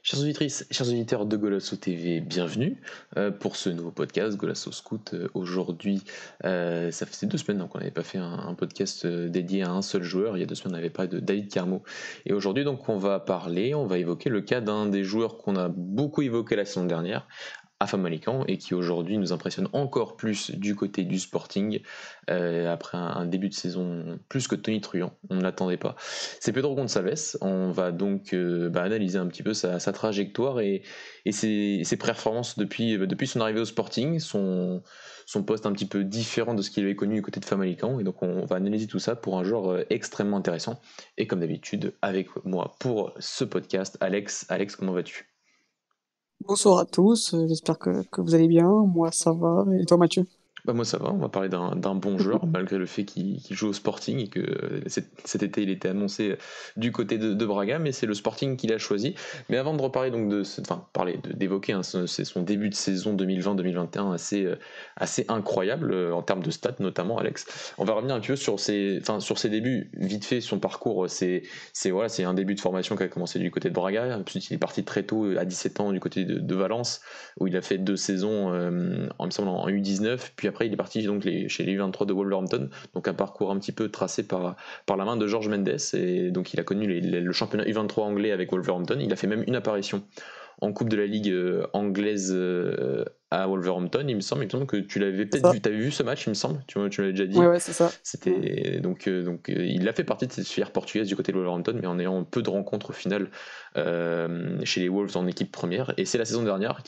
Chères auditrices, chers auditeurs de Golasso TV, bienvenue pour ce nouveau podcast Golasso Scout. Aujourd'hui, ça faisait 2 semaines donc on n'avait pas fait un podcast dédié à un seul joueur. Il y a 2 semaines, on avait parlé de David Carmo. Et aujourd'hui, donc, on va évoquer le cas d'un des joueurs qu'on a beaucoup évoqué la saison dernière, à Famalicão, et qui aujourd'hui nous impressionne encore plus du côté du Sporting après un début de saison plus que tonitruant, on ne l'attendait pas. C'est Pedro Gonçalves. On va donc analyser un petit peu sa trajectoire et ses performances depuis son arrivée au Sporting, son poste un petit peu différent de ce qu'il avait connu du côté de Famalicão, et donc on va analyser tout ça pour un joueur extrêmement intéressant. Et comme d'habitude, avec moi pour ce podcast, Alex. Alex, comment vas-tu ? Bonsoir à tous, j'espère que vous allez bien, moi ça va, et toi Mathieu? Moi ça va, on va parler d'un bon joueur malgré le fait qu'il joue au Sporting et que cet été il était annoncé du côté de Braga, mais c'est le Sporting qui l'a choisi. Mais avant de reparler donc d'évoquer c'est son début de saison 2020-2021 assez incroyable en termes de stats notamment, Alex. On va revenir un peu sur ses débuts, vite fait son parcours. C'est un début de formation qui a commencé du côté de Braga, ensuite il est parti très tôt à 17 ans du côté de Valence où il a fait 2 saisons il me semble en U19, puis après il est parti donc chez les U23 de Wolverhampton, donc un parcours un petit peu tracé par la main de Jorge Mendes, et donc il a connu le championnat U23 anglais avec Wolverhampton. Il a fait même une apparition en Coupe de la Ligue anglaise à Wolverhampton, il me semble que tu l'avais peut-être vu, tu avais vu ce match, il me semble, tu l'avais déjà dit. Ouais, c'est ça. C'était donc il a fait partie de cette filière portugaise du côté de Wolverhampton, mais en ayant peu de rencontres au final chez les Wolves en équipe première. Et c'est la saison dernière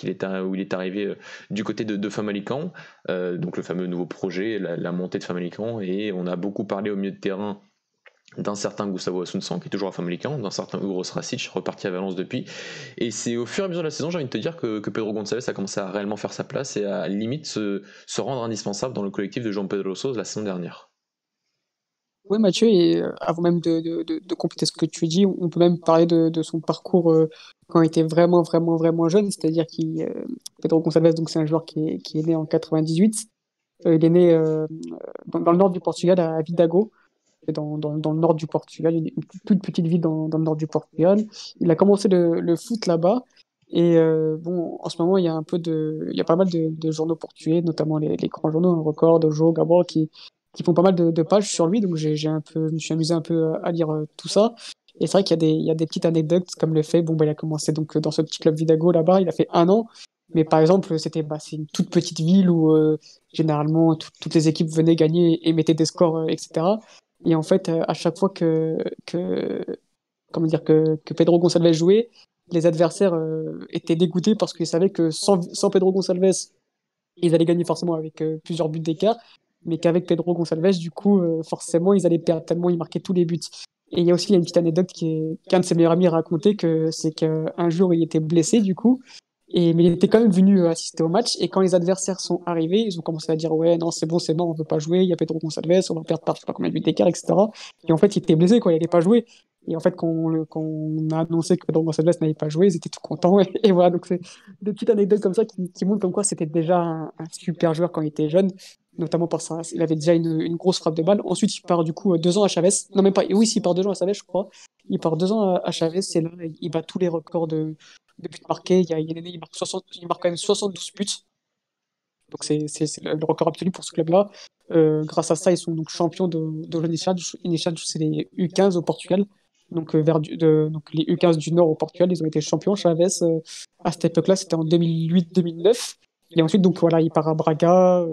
où il est arrivé du côté de Famalicão, donc le fameux nouveau projet, la montée de Famalicão, et on a beaucoup parlé au milieu de terrain d'un certain Gustavo Assunção qui est toujours à Famalicão, d'un certain Uros Rasic reparti à Valence depuis, et c'est au fur et à mesure de la saison, j'ai envie de te dire que Pedro Gonçalves a commencé à réellement faire sa place et à limite se rendre indispensable dans le collectif de João Pedro Sousa la saison dernière. Oui Mathieu, et avant même de compléter ce que tu dis, on peut même parler de son parcours quand il était vraiment jeune, c'est-à-dire Pedro Gonçalves, donc c'est un joueur qui est né en 98, il est né dans le nord du Portugal, à Vidago, dans le nord du Portugal, une toute petite ville dans le nord du Portugal. Il a commencé le foot là-bas. Et en ce moment, il y a pas mal de journaux portugais, notamment les grands journaux, un Record, O Jogo, Gabor, qui font pas mal de pages sur lui. Donc je me suis amusé un peu à lire tout ça. Et c'est vrai qu'il y a des petites anecdotes, comme le fait, il a commencé donc dans ce petit club Vidago là-bas, il a fait 1 an. Mais par exemple, c'est une toute petite ville où généralement toutes les équipes venaient gagner et mettaient des scores, etc. Et en fait, à chaque fois que Pedro Gonçalves jouait, les adversaires étaient dégoûtés parce qu'ils savaient que sans Pedro Gonçalves, ils allaient gagner forcément avec plusieurs buts d'écart, mais qu'avec Pedro Gonçalves, du coup, forcément, ils allaient perdre tellement il marquait tous les buts. Et il y a aussi une petite anecdote qu'un de ses meilleurs amis racontait, c'est qu'un jour, il était blessé, du coup, mais il était quand même venu assister au match. Et quand les adversaires sont arrivés, ils ont commencé à dire ouais, non, c'est bon, on veut pas jouer. Il y a Pedro Gonçalves, on va perdre par je sais pas combien de buts d'écart, etc. Et en fait, il était blessé, quoi. Il n'allait pas jouer. Et en fait, quand on a annoncé que Pedro Gonçalves n'allait pas jouer, ils étaient tout contents. Et voilà, donc c'est des petites anecdotes comme ça qui montrent comme quoi c'était déjà un super joueur quand il était jeune, notamment par ça. Il avait déjà une grosse frappe de balle. Ensuite, il part du coup 2 ans à Chavez. Non, même pas. Oui, il part 2 ans à Chavez, je crois. Il part 2 ans à Chavez. C'est là, il bat tous les records de buts marqués. Il marque quand même 72 buts. Donc c'est le record absolu pour ce club-là. Grâce à ça, ils sont donc champions de l'Unichad. L'Unichad, c'est les U15 au Portugal. Donc, donc les U15 du Nord au Portugal, ils ont été champions. Chavez, à cette époque-là, c'était en 2008-2009. Et ensuite, donc voilà, il part à Braga.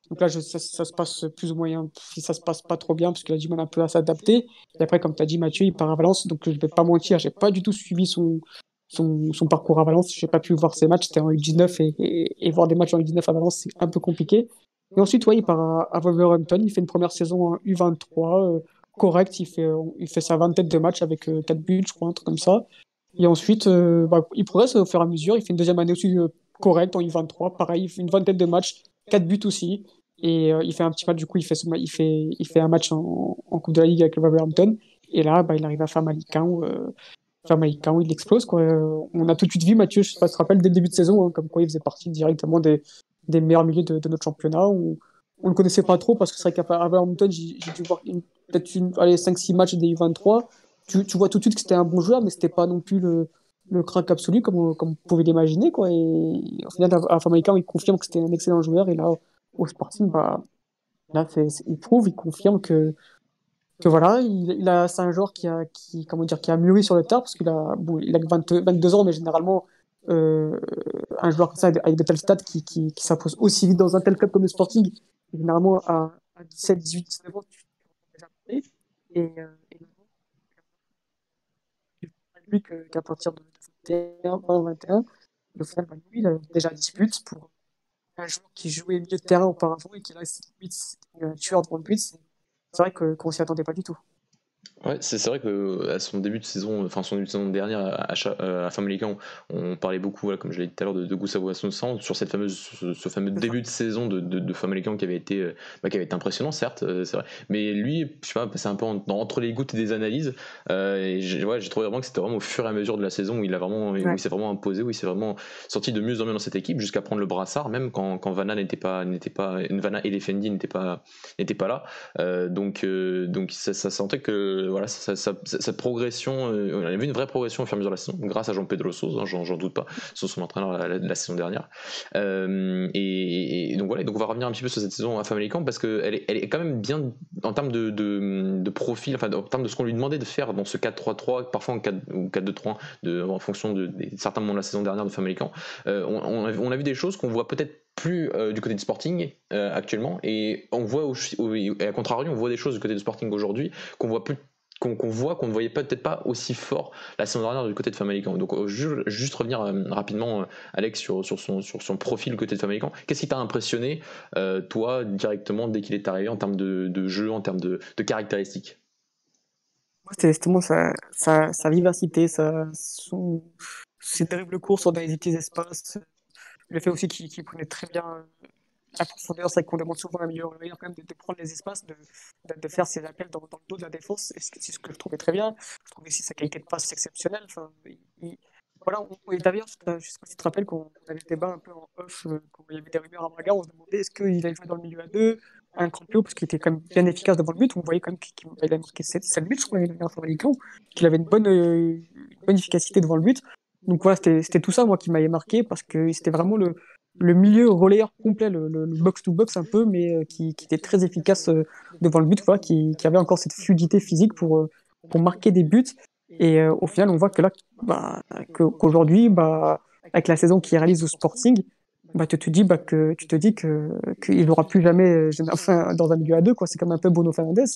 Donc là, ça se passe plus ou moins, si ça se passe pas trop bien, parce qu'il a du mal un peu à s'adapter. Et après, comme tu as dit, Mathieu, il part à Valence. Donc je vais pas mentir, j'ai pas du tout suivi son parcours à Valence. J'ai pas pu voir ses matchs, c'était en U19 et voir des matchs en U19 à Valence, c'est un peu compliqué. Et ensuite, ouais, il part à Wolverhampton, il fait une première saison en U23. correct, il fait sa vingtaine de matchs avec 4 buts, je crois, un truc comme ça. Et ensuite, il progresse au fur et à mesure. Il fait une deuxième année aussi correcte en U23. Pareil, il fait une vingtaine de matchs, 4 buts aussi. Et il fait un petit match, du coup, il fait un match en Coupe de la Ligue avec le Wolverhampton. Et là, il arrive à Famalicão, il explose, quoi. On a tout de suite vu Mathieu, je sais pas si tu te rappelles, dès le début de saison, hein, comme quoi il faisait partie directement des meilleurs milieux de notre championnat. On le connaissait pas trop parce que c'est vrai qu'à Wolverhampton, j'ai dû voir peut-être allez, 5-6 matchs des U23. Tu vois tout de suite que c'était un bon joueur, mais c'était pas non plus le crack absolu comme on pouvait l'imaginer, quoi. Et au final, à Famalicão, il confirme que c'était un excellent joueur. Et là, au Sporting, là, il prouve, il confirme que voilà, c'est un joueur comment dire, qui a mûri sur le tard, parce il a que 22 ans, mais généralement, un joueur comme ça, avec de tels stats, qui s'impose aussi vite dans un tel club comme le Sporting, généralement, à 17, 18, 19 ans, tu déjà prêt. Et lui qu'à partir de 21, 20, 21, au final, lui, il a déjà 10 buts pour un joueur qui jouait milieu de terrain auparavant et qui là, c'est limite un tueur devant le but. C'est vrai qu'on s'y attendait pas du tout. Ouais, c'est vrai que à son début de saison, enfin son début de saison dernière à Famalicão, on parlait beaucoup, voilà, comme je l'ai dit tout à l'heure, de Gustavo Assunção sur ce fameux début de saison de Famalicão qui avait été impressionnant, certes, c'est vrai, mais lui, je sais pas, c'est un peu entre les gouttes des analyses, et j'ai trouvé vraiment que c'était vraiment au fur et à mesure de la saison où où il s'est vraiment imposé, où il s'est vraiment sorti de mieux en mieux dans cette équipe jusqu'à prendre le brassard, même quand Vanna Vanna et Defendi n'étaient pas là. Donc ça sentait que voilà, cette progression, on a vu une vraie progression au fur et à mesure de la saison, grâce à Jean-Pedro Sousa, hein, j'en doute pas, sur son entraîneur la saison dernière. Et donc voilà, donc on va revenir un petit peu sur cette saison à Famalicão parce qu'elle est quand même bien en termes de profil, enfin en termes de ce qu'on lui demandait de faire dans ce 4-3-3, parfois en 4 ou 4-2-3, en fonction de certains moments de la saison dernière de Famalicão. On a vu des choses qu'on voit peut-être plus du côté du Sporting actuellement, et on voit et à contrario, on voit des choses du côté du Sporting aujourd'hui qu'on voit plus, qu'on ne voyait peut-être pas aussi fort la saison dernière du côté de Famalicão. Donc juste revenir rapidement, Alex, sur son profil du côté de Famalicão. Qu'est-ce qui t'a impressionné, toi, directement, dès qu'il est arrivé, en termes de jeu, en termes de caractéristiques? Moi, c'était justement sa vivacité, ses terribles courses sur des petits espaces. Le fait aussi qu'il prenait très bien la profondeur, c'est vrai qu'on demande souvent à un milieu relayeur quand même de prendre les espaces, de faire ses appels dans le dos de la défense. Et c'est ce que je trouvais très bien. Je trouvais aussi sa qualité de passe exceptionnelle. Enfin, voilà, et d'ailleurs, je sais pas si tu te rappelles qu'on avait le débat un peu en off, quand il y avait des rumeurs à Braga, on se demandait est-ce qu'il allait jouer dans le milieu à deux, un crampio, parce qu'il était quand même bien efficace devant le but. On voyait quand même qu'il avait marqué 7 buts, je crois, l'année dernière sur Valicão, qu'il avait une bonne efficacité devant le but. Donc voilà, c'était tout ça, moi, qui m'avait marqué, parce que c'était vraiment le milieu relayeur complet, le box-to-box un peu, mais qui était très efficace devant le but, voilà, qui avait encore cette fluidité physique pour marquer des buts. Et au final, on voit que là, qu'aujourd'hui, avec la saison qu'il réalise au Sporting, tu te dis qu'il n'aura plus jamais, enfin, dans un milieu à deux, quoi. C'est comme un peu Bruno Fernandes.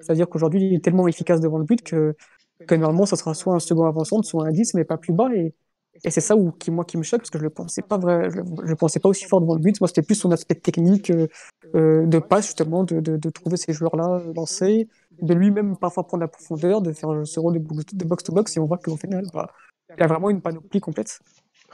C'est-à-dire qu'aujourd'hui, il est tellement efficace devant le but que normalement, ça sera soit un second avant-centre, soit un 10, mais pas plus bas. Et c'est ça qui me choque, parce que je le pensais pas vrai, je le pensais pas aussi fort devant le but. Moi, c'était plus son aspect technique, de passe, justement, de trouver ces joueurs-là lancés, de lui-même parfois prendre la profondeur, de faire ce rôle de box-to-box, et on voit qu'au final, il a vraiment une panoplie complète.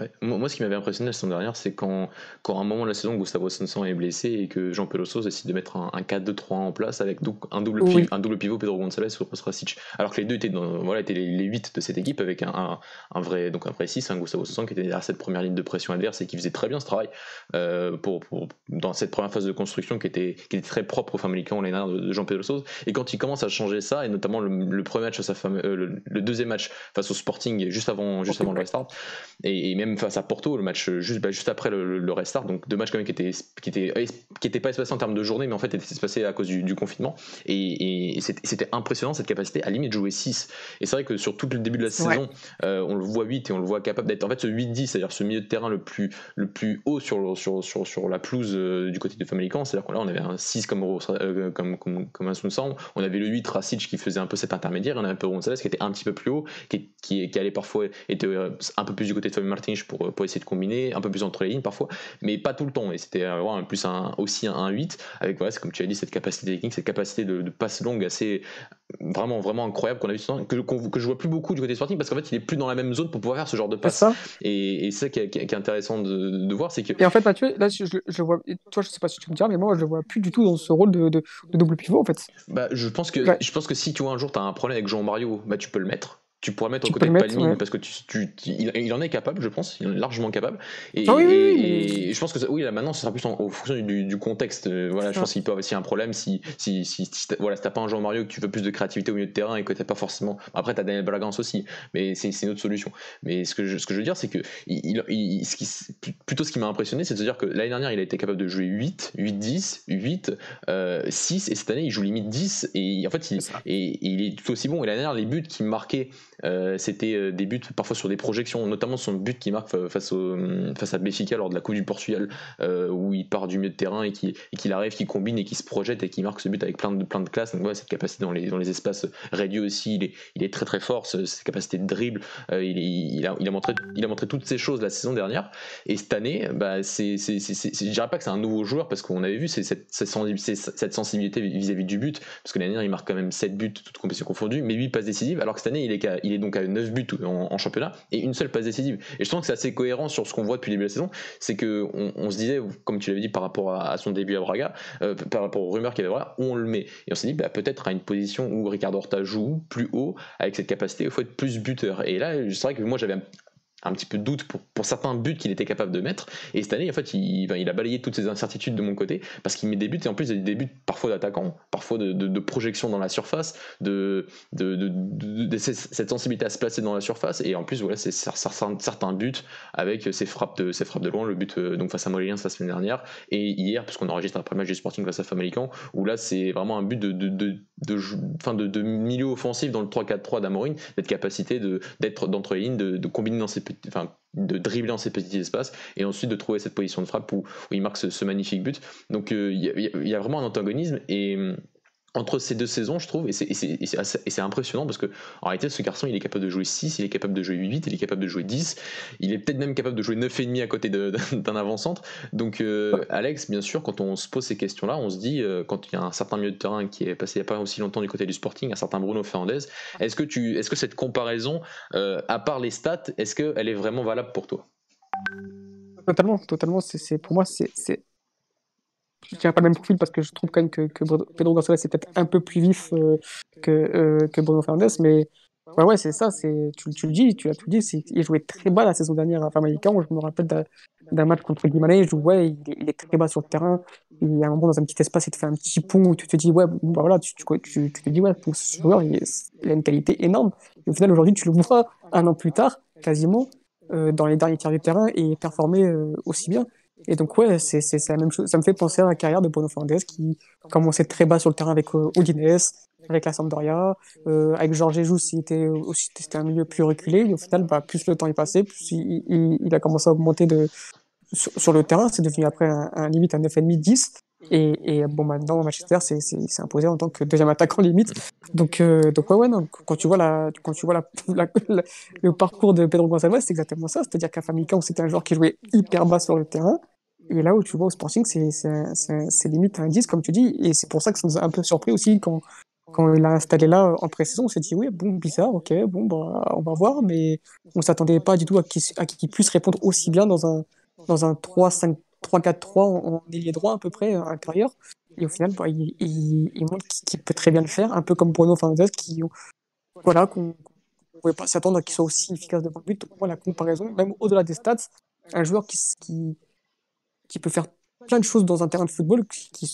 Ouais. Moi, ce qui m'avait impressionné la saison dernière, c'est quand à un moment de la saison, Gustavo Assunção est blessé et que Jean Peloso décide de mettre un 4-2-3 en place avec Oui, un double pivot, Pedro Gonçalves sur Rasic. Alors que les deux étaient, étaient les 8 de cette équipe avec un vrai 6, un Gustavo Assunção qui était derrière cette première ligne de pression adverse et qui faisait très bien ce travail dans cette première phase de construction qui était très propre au Famalicão l'année dernière de Jean Peloso. Et quand il commence à changer ça, et notamment le premier match, le deuxième match face au Sporting juste avant le restart, et même face à Porto, le match juste après le restart, donc deux matchs quand même qui étaient pas espacés en termes de journée, mais en fait étaient espacés à cause du confinement, et c'était impressionnant cette capacité à limite jouer 6. Et c'est vrai que sur tout le début de la saison, on le voit 8 et on le voit capable d'être en fait ce 8-10, c'est-à-dire ce milieu de terrain le plus haut sur la pelouse du côté de Famalicão. C'est-à-dire que là on avait un 6 comme un Assunção, on avait le 8 Rasic qui faisait un peu cet intermédiaire, on avait un peu Gonçalves qui était un petit peu plus haut, qui allait parfois être un peu plus du côté de Fabien Martins pour essayer de combiner, un peu plus entre les lignes parfois, mais pas tout le temps. Et c'était aussi un 8 avec, voilà, c'est comme tu as dit, cette capacité technique, cette capacité de passe longue assez vraiment vraiment incroyable qu'on a vu que je vois plus beaucoup du côté Sporting, parce qu'en fait il est plus dans la même zone pour pouvoir faire ce genre de C'est passe. ça. Et c'est ça qui est intéressant de voir, c'est que Et en fait, Mathieu, là, je vois, toi, je sais pas si tu me diras, mais moi, je le vois plus du tout dans ce rôle de double pivot, en fait. bah, Ouais, je pense que si tu vois un jour tu as un problème avec Jean Mario, bah tu peux le mettre. Tu pourras mettre aux tu peux côtés le de mettre, Palmin, ouais. parce que il en est capable, je pense, il en est largement capable. Et, Ah oui, oui, oui, et je pense que oui, là maintenant, ça sera plus en fonction du contexte. Voilà, je ça. pense qu'il peut avoir aussi un problème si voilà, si t'as pas un Jean Mario, que tu veux plus de créativité au milieu de terrain et que t'as pas forcément. Après, t'as Daniel Balagans aussi, mais c'est une autre solution. Mais ce que je veux dire, c'est que plutôt ce qui m'a impressionné, c'est de se dire que l'année dernière, il a été capable de jouer 8-10, 8, 6, et cette année, il joue limite 10, et en fait, C'est ça. et il est tout aussi bon. Et l'année dernière, les buts qu'il marquait, c'était des buts parfois sur des projections, notamment son but qui marque face à Benfica lors de la Coupe du Portugal, où il part du milieu de terrain et qu'il arrive, qu'il combine et qu'il se projette et qu'il marque ce but avec plein de classe. Donc ouais, cette capacité dans les espaces réduits aussi, il est très très fort, cette capacité de dribble, il a montré toutes ces choses la saison dernière. Et cette année, bah, je dirais pas que c'est un nouveau joueur, parce qu'on avait vu cette sensibilité vis-à-vis du but, parce que l'année dernière il marque quand même 7 buts toutes compétitions confondues, mais 8 passes décisives, alors que cette année il est donc à 9 buts en championnat et une seule passe décisive. Et je trouve que c'est assez cohérent sur ce qu'on voit depuis le début de la saison. C'est que on se disait, comme tu l'avais dit, par rapport à son début à Braga, par rapport aux rumeurs qu'il y avait, voilà, où on le met. Et on s'est dit, bah, peut-être à une position où Ricardo Horta joue plus haut, avec cette capacité, il faut être plus buteur. Et là, c'est vrai que moi j'avais un petit peu de doute pour certains buts qu'il était capable de mettre. Et cette année, en fait, il a balayé toutes ces incertitudes de mon côté, parce qu'il met des buts, et en plus, il a des buts parfois d'attaquant, parfois de projection dans la surface, cette sensibilité à se placer dans la surface. Et en plus, voilà, c'est certains buts avec ses frappes de loin, le but donc face à Moléliens la semaine dernière, et hier, puisqu'on enregistre après le match du Sporting face à Famalicão, où là, c'est vraiment un but de milieu offensif dans le 3-4-3 d'Amorim, d'être capacité d'être d'entre les lignes, de combiner dans ses de dribbler dans ces petits espaces, et ensuite de trouver cette position de frappe où il marque ce magnifique but. Donc il y a vraiment un antagonisme, et entre ces deux saisons, je trouve, et c'est impressionnant, parce que en réalité, ce garçon, il est capable de jouer 6, il est capable de jouer 8, il est capable de jouer 10, il est peut-être même capable de jouer 9,5 à côté d'un avant-centre. Donc Alex, bien sûr, quand on se pose ces questions-là, on se dit, quand il y a un certain milieu de terrain qui est passé il n'y a pas aussi longtemps du côté du Sporting, un certain Bruno Fernandes, est-ce que cette comparaison, à part les stats, est-ce qu'elle est vraiment valable pour toi? Totalement, totalement. Pour moi, je dirais pas le même profil, parce que je trouve quand même que Pedro Gonçalves est peut-être un peu plus vif que Bruno Fernandes, mais ouais, c'est ça, tu le dis, tu l'as tout dit, il jouait très bas la saison dernière à Famalicão. Je me rappelle d'un match contre Guimarães, il est très bas sur le terrain, il y a un moment dans un petit espace, il te fait un petit pont où tu te dis, ouais, bon, bah voilà, tu te dis, ouais, pour ce joueur, il a une qualité énorme. Et au final, aujourd'hui, tu le vois un an plus tard, quasiment, dans les derniers tiers du terrain, et performer aussi bien. Et donc, ouais, c'est la même chose. Ça me fait penser à la carrière de Bruno Fernandes, qui commençait très bas sur le terrain avec Udinese, avec la Sampdoria, avec Jorge Jesus, c'était un milieu plus reculé. Et au final, bah, plus le temps est passé, plus il a commencé à augmenter sur le terrain. C'est devenu après limite un 9,5, 10. Et bon, maintenant, Manchester c'est imposé en tant que deuxième attaquant limite. Donc ouais, non, quand tu vois le parcours de Pedro Gonçalves, c'est exactement ça. C'est-à-dire qu'à Famalicão, c'était un joueur qui jouait hyper bas sur le terrain. Et là où tu vois au Sporting, c'est limite un 10, comme tu dis. Et c'est pour ça que ça nous a un peu surpris aussi quand il l'a installé là en pré-saison. On s'est dit, oui, bon, bizarre, ok, bon, bah, on va voir. Mais on s'attendait pas du tout à qu'il puisse répondre aussi bien dans un 3-5-3-4-3 en ailier droit à peu près à l'intérieur. Et au final, bah, il montre qu'il peut très bien le faire, un peu comme Bruno Fernandes, voilà, qu'on pouvait pas s'attendre à qu'il soit aussi efficace devant le but. Donc, moi, la comparaison, même au-delà des stats, un joueur qui peut faire plein de choses dans un terrain de football, qui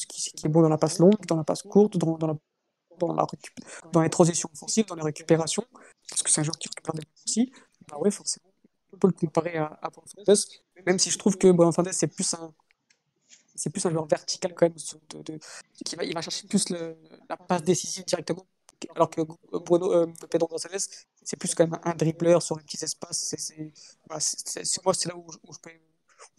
est bon dans la passe longue, dans la passe courte, dans les transitions offensives, dans les récupérations, parce que c'est un joueur qui récupère des ballons aussi. Bah ouais, forcément, on peut le comparer à Bruno Fernandes, même si je trouve que Bruno Fernandes, c'est plus un joueur vertical quand même, il va chercher plus la passe décisive directement, alors que Pedro Gonçalves, c'est plus quand même un dribbleur sur les petits espaces. Voilà, moi, c'est là où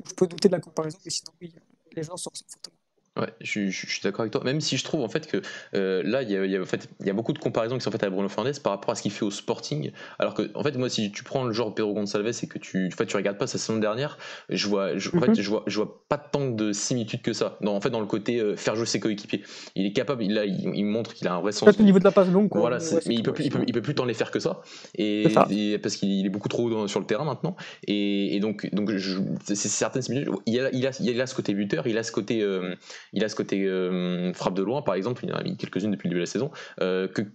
je peux douter de la comparaison, mais sinon, oui, les joueurs sont fortement. Ouais, je suis d'accord avec toi. Même si je trouve en fait que là, en fait, il y a beaucoup de comparaisons qui sont faites à Bruno Fernandes par rapport à ce qu'il fait au Sporting. Alors que, en fait, moi, si tu prends le genre Pedro Gonçalves et que en fait, tu regardes pas sa saison dernière, en fait, Mhm. je vois pas tant de similitudes que ça. En fait, dans le côté faire jouer ses coéquipiers, il est capable. Il montre qu'il a un vrai sens. Peut-être au niveau de la passe longue, quoi, Voilà, mais ouais, c'est mais tout. Ouais, sinon, il peut plus t'en les faire que ça, c'est ça. parce qu'il est beaucoup trop haut sur le terrain maintenant, et donc c'est certaines similitudes. Il a ce côté buteur, il a ce côté frappe de loin, par exemple, il en a mis quelques-unes depuis le début de la saison,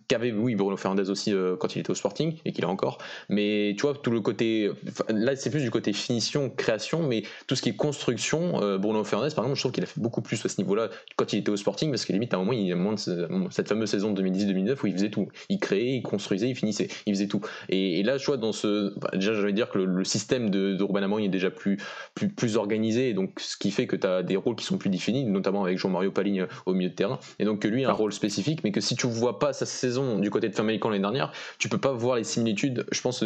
qu'avait oui Bruno Fernandes aussi quand il était au Sporting et qu'il a encore. Mais tu vois tout le côté, là c'est plus du côté finition, création, mais tout ce qui est construction, Bruno Fernandes par exemple, je trouve qu'il a fait beaucoup plus à ce niveau-là quand il était au Sporting, parce que limite à un moment il y a moins de cette fameuse saison de 2010-2009 où il faisait tout, il créait, il construisait, il finissait, il faisait tout. Et là je vois dans déjà j'allais dire que le système de Ruben Amorim est déjà plus organisé, et donc ce qui fait que tu as des rôles qui sont plus définis, notamment avec Jean-Mario Paligne au milieu de terrain, et donc que lui a un Ça. rôle spécifique, mais que si tu ne vois pas sa saison du côté de Famalicão l'année dernière, tu peux pas voir les similitudes, je pense,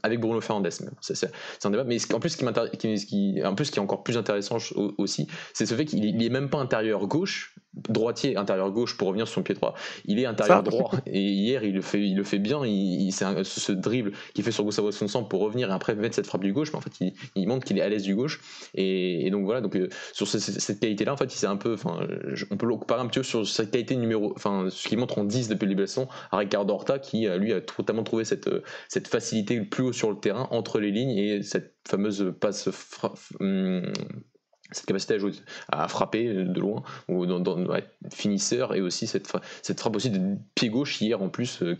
avec Bruno Fernandes. C'est un débat, mais en plus ce qui est encore plus intéressant aussi, c'est ce fait qu'il est même pas intérieur gauche, droitier intérieur gauche pour revenir sur son pied droit, il est intérieur Ça. droit, et hier il le fait bien, c'est ce dribble qu'il fait sur Gustavo Sonsson pour revenir et après mettre cette frappe du gauche, mais en fait il montre qu'il est à l'aise du gauche, et donc voilà, donc sur cette qualité là en fait il s'est un peu, on peut le comparer un petit peu sur cette qualité numéro, ce qu'il montre en 10 depuis le début de la saison à Ricardo Horta, qui lui a totalement trouvé cette facilité plus haut sur le terrain entre les lignes, et cette fameuse passe cette capacité à jouer, à frapper de loin, ou ouais, finisseur, et aussi cette frappe aussi de pied gauche hier en plus, qu'on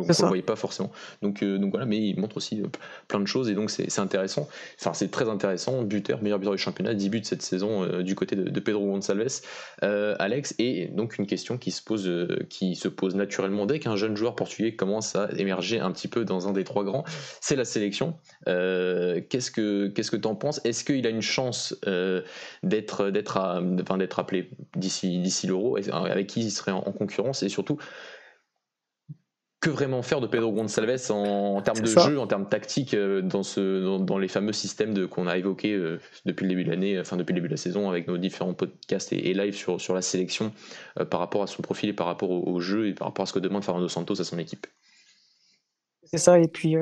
C'est ne ça. voyait pas forcément. Donc voilà, mais il montre aussi plein de choses, et donc c'est intéressant. Enfin, c'est très intéressant. Meilleur buteur du championnat, 10 buts cette saison du côté de Pedro Gonçalves, Alex. Et donc une question qui se pose naturellement dès qu'un jeune joueur portugais commence à émerger un petit peu dans un des trois grands, c'est la sélection. Qu'est-ce que tu en penses? Est-ce qu'il a une chance d'être appelé d'ici l'Euro, avec qui il serait en concurrence, et surtout que vraiment faire de Pedro Gonçalves en termes C'est de ça. jeu, en termes tactiques, dans les fameux systèmes qu'on a évoqués depuis le début de l'année, enfin depuis le début de la saison, avec nos différents podcasts et live sur la sélection, par rapport à son profil et par rapport au jeu et par rapport à ce que demande Fernando Santos à son équipe. C'est ça. Et puis,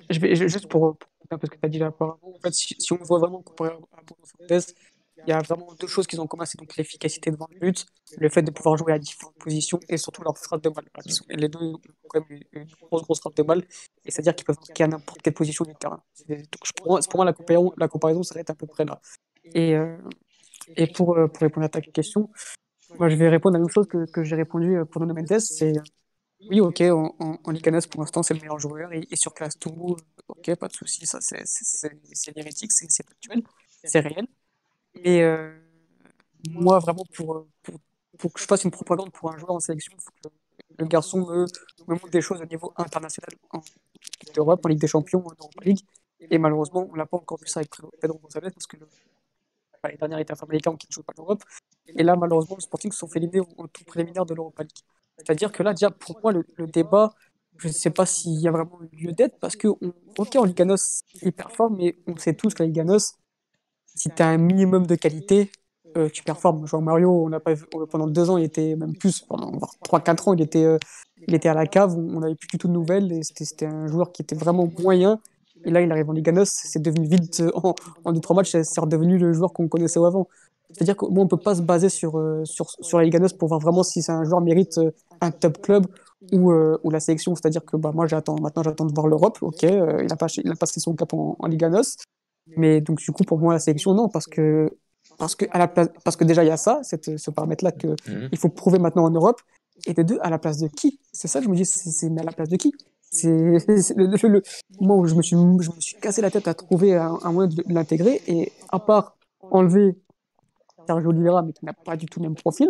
juste pour parce que tu as dit là auparavant, en fait, si on voit vraiment comparé à Bruno Fernandes, il y a vraiment deux choses qu'ils ont en commun, c'est donc l'efficacité devant le but, le fait de pouvoir jouer à différentes positions et surtout leur frappe de balle. Les deux ont quand même une grosse frappe de balle, et c'est-à-dire qu'ils peuvent marquer à n'importe quelle position du terrain. Pour moi la comparaison s'arrête à peu près là. Et, euh, et pour répondre à ta question, moi je vais répondre à la même chose que j'ai répondu pour Nuno Mendes, c'est oui, ok, en Ligue 1 pour l'instant c'est le meilleur joueur, il surclasse tout, ok, pas de souci, ça c'est l'hérétique, c'est factuel, c'est réel. Mais moi, vraiment, pour que je fasse une propagande pour un joueur en sélection, il faut que le garçon me montre des choses au niveau international, en Ligue d'Europe, en Ligue des Champions, en Europa League. Et malheureusement, on l'a pas encore vu ça avec Pedro Gonçalves, parce que l'année dernière, il était afro-américain qui ne joue pas l'Europe. Et là, malheureusement, le Sporting se sont fait éliminer au tour préliminaire de l'Europa League. C'est-à-dire que là, déjà, pour moi, le débat, je ne sais pas s'il y a vraiment lieu d'être, parce que, ok, en Ligue 1, il performe, mais on sait tous qu'en Ligue 1, si tu as un minimum de qualité, tu performes. Genre Mario, on a pas vu, pendant 2 ans, il était même plus, pendant 3-4 ans, il était à la cave, on n'avait plus du tout de nouvelles, et c'était un joueur qui était vraiment moyen. Et là, il arrive en Liga NOS, c'est devenu vite, en 2-3 matchs, c'est redevenu le joueur qu'on connaissait avant. C'est-à-dire qu'on ne peut pas se baser sur la Liga NOS pour voir vraiment si c'est un joueur mérite un top club ou la sélection. C'est-à-dire que bah, moi, maintenant, j'attends de voir l'Europe. Ok, il a passé son cap en Liga NOS. Mais donc, du coup, pour moi, la sélection, non, parce que déjà, il y a ça, ce paramètre-là Mhm. qu'il faut prouver maintenant en Europe. Et de deux, à la place de qui? C'est ça que je me dis, mais à la place de qui? C'est moi où je me suis cassé la tête à trouver un moyen de l'intégrer. Et à part enlever Sergio Oliveira, mais qui n'a pas du tout le même profil,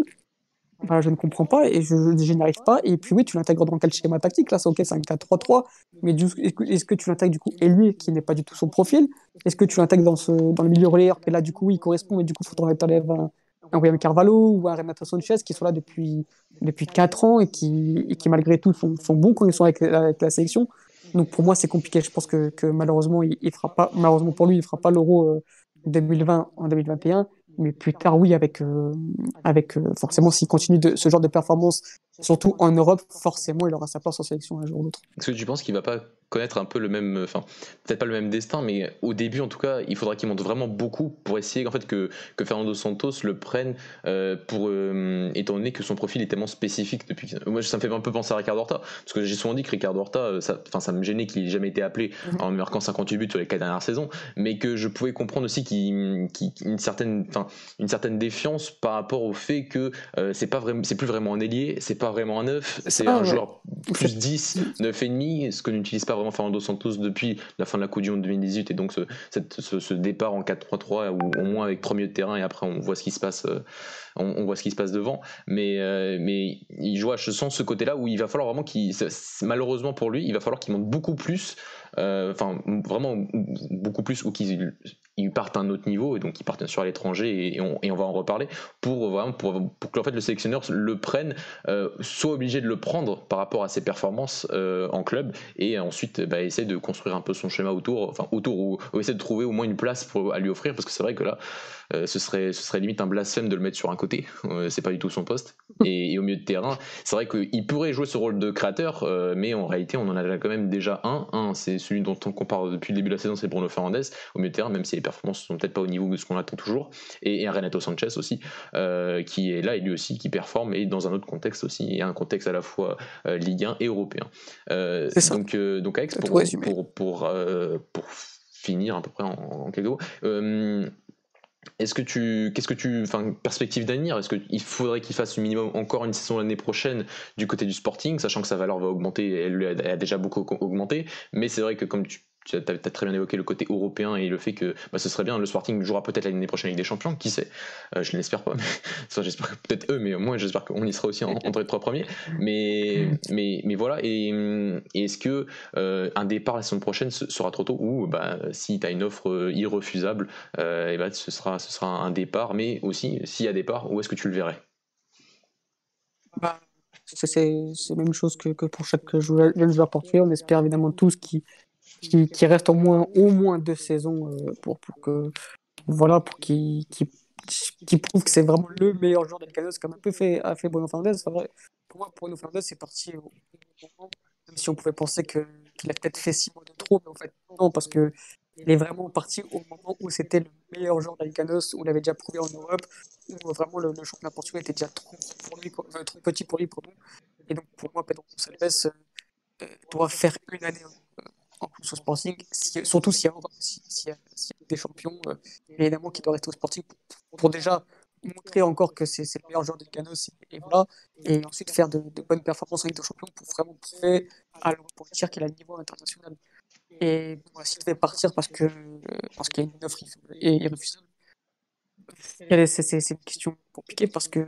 bah, je ne comprends pas et je n'y arrive pas. Et puis oui, tu l'intègres dans quel schéma tactique? Là, c'est ok, c'est un 4-3-3, mais est-ce que tu l'intègres du coup ailier, qui n'est pas du tout son profil? Est-ce que tu l'intègres dans le milieu relayeur, qui là, du coup, oui, il correspond, mais du coup, il faudrait que tu enlèves un William Carvalho ou un Renato Sanchez qui sont là depuis 4 ans et qui malgré tout, sont bons quand ils sont avec la sélection. Donc pour moi, c'est compliqué. Je pense que malheureusement, il fera pas, malheureusement pour lui, il fera pas l'Euro 2020 en 2021. Mais plus tard, oui, forcément, s'il continue ce genre de performance, surtout en Europe, forcément, il aura sa place en sélection un jour ou l'autre. Est-ce que tu penses qu'il va pas connaître un peu le même, enfin peut-être pas le même destin, mais au début en tout cas, il faudra qu'il monte vraiment beaucoup pour essayer en fait que Fernando Santos le prenne étant donné que son profil est tellement spécifique depuis. Moi ça me fait un peu penser à Ricardo Horta, parce que j'ai souvent dit que Ricardo Horta, ça me gênait qu'il ait jamais été appelé en marquant 58 buts sur les 4 dernières saisons, mais que je pouvais comprendre aussi une certaine défiance par rapport au fait que c'est plus vraiment un ailier, c'est pas vraiment un neuf, c'est un Ouais. joueur plus 10, 9,5, ce que n'utilise pas vraiment Fernando Santos depuis la fin de la Coupe du Monde 2018, et donc ce départ en 4-3-3 ou au moins avec 3 milieux de terrain, et après on voit ce qui se passe, on voit ce qui se passe devant, mais je sens ce côté là où il va falloir vraiment malheureusement pour lui, il va falloir qu'il monte beaucoup plus, vraiment beaucoup plus, ou qu'ils partent à un autre niveau, et donc ils partent bien sûr à l'étranger, et on va en reparler, pour que en fait, le sélectionneur le prenne, soit obligé de le prendre par rapport à ses performances en club, et ensuite essayer de construire un peu son schéma autour, ou essayer de trouver au moins une place à lui offrir, parce que c'est vrai que là ce serait limite un blasphème de le mettre sur un côté, c'est pas du tout son poste, et au milieu de terrain c'est vrai qu'il pourrait jouer ce rôle de créateur, mais en réalité on en a quand même déjà un, c'est celui dont on compare depuis le début de la saison, c'est Bruno Fernandes au milieu de terrain, même si les performances sont peut-être pas au niveau de ce qu'on attend toujours, et un Renato Sanchez aussi, qui est là, et lui aussi qui performe, et dans un autre contexte aussi, et un contexte à la fois Ligue 1 et européen. C'est ça. Donc Alex, Tout résumé. pour finir à peu près en quelques mots, perspective d'avenir, est-ce qu'il faudrait qu'il fasse minimum encore une saison l'année prochaine du côté du Sporting, sachant que sa valeur va augmenter, elle a déjà beaucoup augmenté, mais c'est vrai que comme tu as très bien évoqué le côté européen, et le fait que ce serait bien, le Sporting jouera peut-être l'année prochaine avec des champions, qui sait, je ne l'espère pas, mais j'espère que peut-être eux, mais moi j'espère qu'on y sera aussi entre les 3 premiers, mais voilà, et est-ce que un départ la saison prochaine sera trop tôt, ou si tu as une offre irrefusable, ce sera un départ, mais aussi s'il y a départ, où est-ce que tu le verrais? Bah, c'est la même chose que pour chaque jeune joueur portugais. On espère évidemment tous qu'il reste au moins 2 saisons pour qu'il prouve que c'est vraiment le meilleur joueur del Canos, comme a fait Bruno Fernandes. C'est vrai, pour moi, Bruno Fernandes c'est parti au bon moment, même si on pouvait penser qu'il a peut-être fait 6 mois de trop, mais en fait, non, parce que il est vraiment parti au moment où c'était le meilleur joueur d'Alcanos, où il avait déjà prouvé en Europe, où vraiment le championnat portugais était déjà trop gros pour lui, trop petit pour lui, pardon. Et donc pour moi, Pedro Gonçalves doit faire une année en plus au Sporting, surtout s'il y a des champions, évidemment qu'il doit rester au Sporting pour déjà montrer encore que c'est le meilleur joueur de Canos, et voilà, et ensuite faire de bonnes performances en Ligue des Champions pour vraiment prouver à l'Europe entière qu'il a le niveau international. Et bon, s'il devait partir parce qu'il y a une offre irréfusable, c'est une question compliquée parce que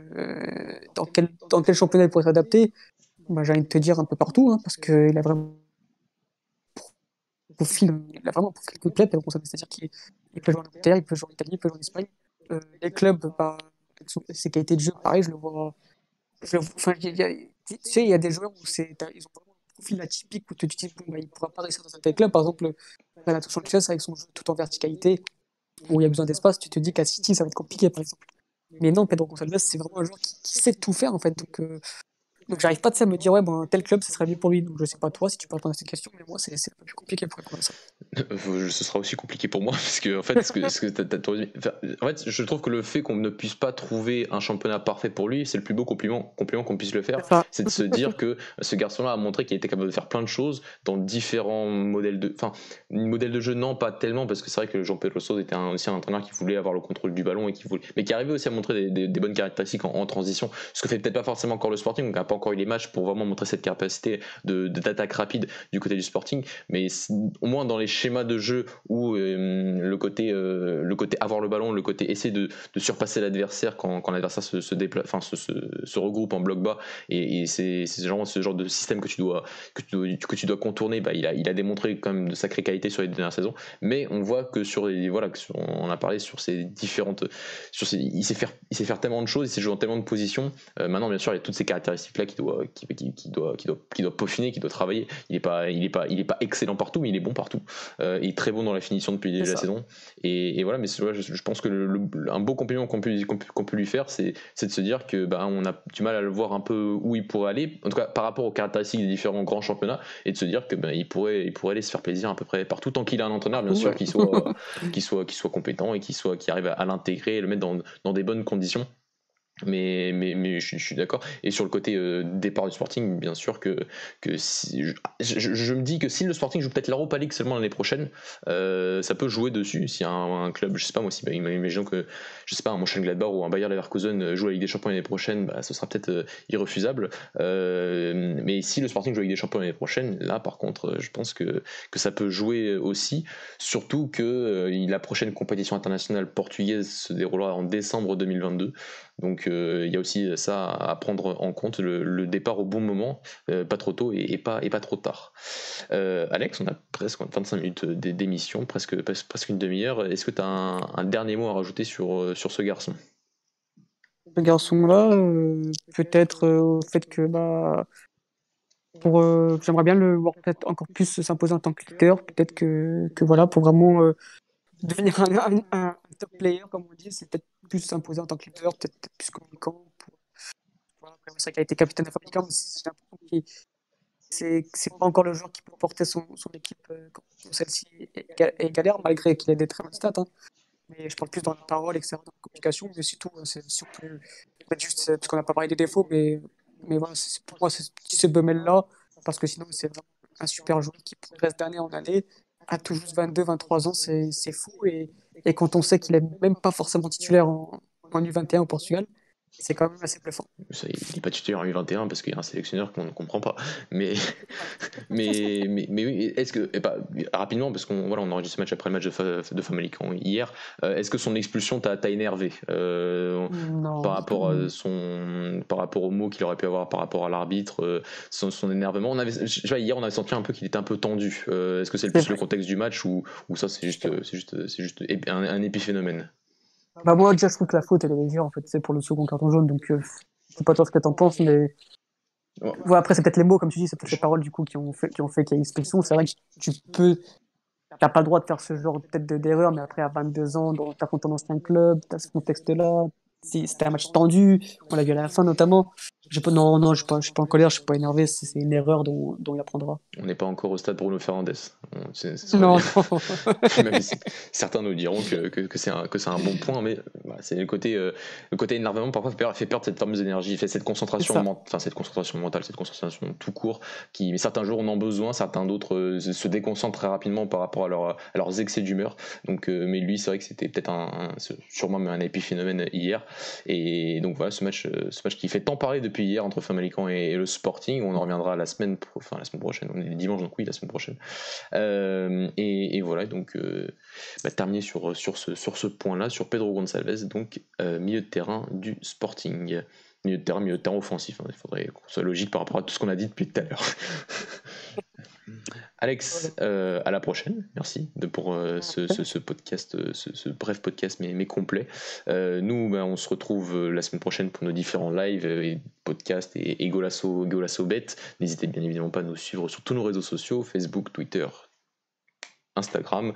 dans quel championnat il pourrait s'adapter? J'ai envie de te dire un peu partout, hein, parce qu'il a vraiment il a vraiment un profil complet, Pedro Gonçalves, c'est-à-dire qu'il peut jouer en Angleterre, il peut jouer en Italie, il peut jouer en Espagne. Les clubs, avec ses qualités de jeu, pareil, enfin, tu sais, il y a des joueurs où ils ont vraiment un profil atypique où tu te dis, bon, il ne pourra pas réussir dans un tel club. Par exemple, Renato Sanchez, avec son jeu tout en verticalité, où il y a besoin d'espace, tu te dis qu'à City, ça va être compliqué, par exemple. Mais non, Pedro Gonçalves, c'est vraiment un joueur qui sait tout faire, en fait. Donc j'arrive pas à me dire, ouais, bon, tel club, ce serait mieux pour lui. Donc je sais pas toi si tu peux répondre à cette question, mais moi, c'est un peu plus compliqué pour répondre à ça. Ce sera aussi compliqué pour moi, parce que en fait, en fait, je trouve que le fait qu'on ne puisse pas trouver un championnat parfait pour lui, c'est le plus beau compliment qu'on puisse le faire. Ça. C'est de se dire que ce garçon-là a montré qu'il était capable de faire plein de choses dans différents modèles de jeu, non pas tellement, parce que c'est vrai que Jean Pedro Sousa était aussi un entraîneur qui voulait avoir le contrôle du ballon, mais qui arrivait aussi à montrer des bonnes caractéristiques en transition, ce que fait peut-être pas forcément encore le Sporting, donc il n'a pas encore eu les matchs pour vraiment montrer cette capacité d'attaque rapide du côté du Sporting, mais au moins dans les schémas de jeu où le côté avoir le ballon, le côté essayer de surpasser l'adversaire quand l'adversaire se regroupe en bloc bas, et c'est ce genre de système que tu dois contourner, il a démontré quand même de sacrées qualités sur les dernières saisons, mais on voit que on a parlé sur ces différentes, il sait faire tellement de choses, il sait jouer dans tellement de positions. Maintenant bien sûr il y a toutes ces caractéristiques mec-là qui doit peaufiner, qui doit travailler. Il est pas excellent partout, mais il est bon partout. Il est très bon dans la finition depuis le début de la saison. Et voilà, mais je pense que un beau compliment qu'on peut lui faire, c'est de se dire que on a du mal à le voir un peu où il pourrait aller, en tout cas par rapport aux caractéristiques des différents grands championnats, et de se dire que il pourrait aller se faire plaisir à peu près partout, tant qu'il a un entraîneur bien sûr qui soit compétent et qui arrive à l'intégrer et le mettre dans des bonnes conditions. Mais je suis d'accord. Et sur le côté départ du Sporting, bien sûr que si, je me dis que si le Sporting joue peut-être l'Europa League seulement l'année prochaine, ça peut jouer dessus. Si un club, je sais pas moi, si imaginons que je sais pas un Mönchengladbach ou un Bayer Leverkusen joue la Ligue des Champions l'année prochaine, ce sera peut-être irrefusable. Mais si le Sporting joue la Ligue des Champions l'année prochaine, là par contre, je pense que ça peut jouer aussi. Surtout que la prochaine compétition internationale portugaise se déroulera en décembre 2022. Donc il y a aussi ça à prendre en compte, le départ au bon moment, pas trop tôt et pas trop tard. Alex, on a presque 25 minutes d'émission, presque une demi-heure. Est-ce que tu as un dernier mot à rajouter sur ce garçon? Ce garçon-là, peut-être au fait que j'aimerais bien le voir peut-être encore plus s'imposer en tant que leader, peut-être que voilà, pour vraiment devenir un top player, comme on dit, c'est peut-être plus s'imposer en tant que leader, peut-être plus communicant. Voilà, après, c'est vrai qu'il a été capitaine de Famalicão, mais j'ai l'impression que c'est pas encore le joueur qui peut porter son équipe quand celle-ci est galère, malgré qu'il ait des très bonnes stats. Hein. Mais je parle plus dans la parole, etc., dans la communication, mais surtout, c'est surtout peut-être juste parce qu'on n'a pas parlé des défauts, mais voilà, pour moi, c'est ce Bemel-là, parce que sinon, c'est vraiment un super joueur qui progresse d'année en année. À tout juste 22-23 ans, c'est fou. Et quand on sait qu'il est même pas forcément titulaire en U21 au Portugal, c'est quand même assez bluffant. Il n'est pas titulaire en U21 parce qu'il y a un sélectionneur qu'on ne comprend pas. Mais, mais oui, est-ce que, rapidement, parce qu'on enregistre ce match après le match de Famalicão hier, est-ce que son expulsion t'a énervé Non, par rapport aux mots qu'il aurait pu avoir par rapport à l'arbitre, son énervement? Hier, on avait senti un peu qu'il était un peu tendu. Est-ce que c'est plus le contexte du match ou ça, c'est juste un épiphénomène? Moi, déjà, je trouve que la faute, elle est légère, en fait, c'est pour le second carton jaune, donc je sais pas toi ce que t'en penses, mais ouais, après, c'est peut-être les mots, comme tu dis, c'est peut-être les paroles, du coup, qui ont fait qu'il y a expulsion. C'est vrai que t'as pas le droit de faire ce genre peut-être d'erreur, mais après, à 22 ans, t'as contre ton ancien club, t'as ce contexte-là, c'était un match tendu, on l'a vu à la fin, notamment. Non, je suis pas en colère, je suis pas énervé, c'est une erreur dont il apprendra. On n'est pas encore au stade Bruno Fernandes. Non, Même si certains nous diront que c'est un bon point, mais c'est le côté énervement parfois fait perdre cette fameuse énergie, fait cette concentration mentale, cette concentration tout court, mais certains jours on en a besoin, certains d'autres se déconcentrent très rapidement par rapport à leurs excès d'humeur. Donc, mais lui, c'est vrai que c'était peut-être sûrement un épiphénomène hier. Et donc voilà, ce match qui fait tant parler depuis hier entre Famalicão et le Sporting. On en reviendra la semaine prochaine. On est dimanche, donc oui, la semaine prochaine. Et voilà, donc terminer sur ce point-là, sur Pedro Gonçalves, donc milieu de terrain du Sporting. Milieu de terrain offensif. Hein. Il faudrait qu'on soit logique par rapport à tout ce qu'on a dit depuis tout à l'heure. Alex, à la prochaine. Merci pour ce podcast, ce bref podcast mais complet. Nous, on se retrouve la semaine prochaine pour nos différents lives et podcasts et Golasso Bet. N'hésitez bien évidemment pas à nous suivre sur tous nos réseaux sociaux, Facebook, Twitter, Instagram,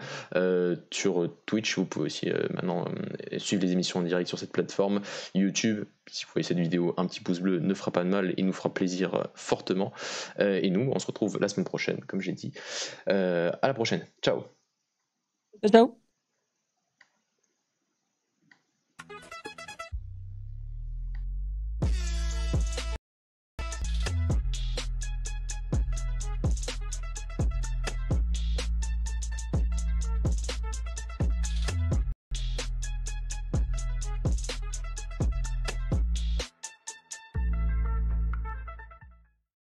sur Twitch. Vous pouvez aussi maintenant suivre les émissions en direct sur cette plateforme. YouTube, si vous voyez cette vidéo, un petit pouce bleu ne fera pas de mal et nous fera plaisir fortement. Et nous, on se retrouve la semaine prochaine, comme j'ai dit. À la prochaine. Ciao. Ciao.